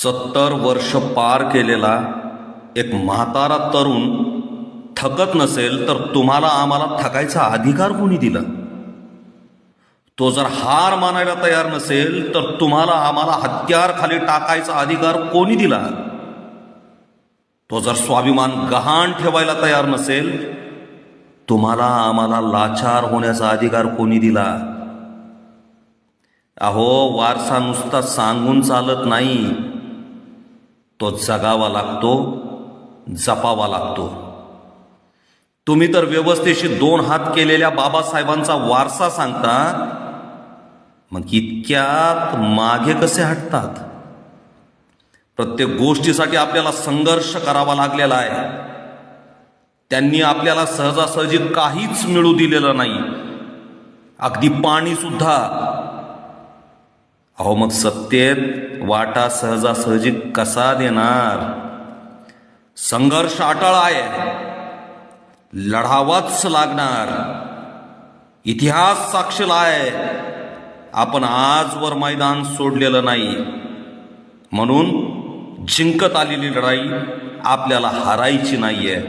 70 वर्ष पार केलेला एक म्हातारा तरुण थकत नसेल तर तुम्हाला आम्हाला थकायचा अधिकार कोणी दिला? तो जर हार मानायला तयार नसेल तर तुम्हाला आम्हाला हत्यार खाली टाकायचा अधिकार कोणी दिला? तो जर स्वाभिमान गहाण ठेवायला तयार नसेल तुम्हाला आम्हाला लाचार होण्याचा अधिकार कोणी दिला? अहो, वारसा नुसता सांगून चालत नाही, तो जगावा लागतो, जपावा लागतो. तुम्ही तर व्यवस्थेशी 2 हात केलेल्या बाबासाहेबांचा वारसा सांगता, मग इतक्यात मागे कसे हटतात? प्रत्येक गोष्टीसाठी आपल्याला संघर्ष करावा लागलेला आहे. त्यांनी आपल्याला सहजासहजी काहीच मिळू दिलेलं नाही, अगदी पाणी सुद्धा. अहो, मग सत्तेत वाटा सहजासहजी कसा देणार? संघर्ष अटळ आहे, लढावाच लागणार. इतिहास साक्षीला आहे, आपण आजवर मैदान सोडलेलं नाही. म्हणून जिंकत आलेली लढाई आपल्याला हारायची नाहीये.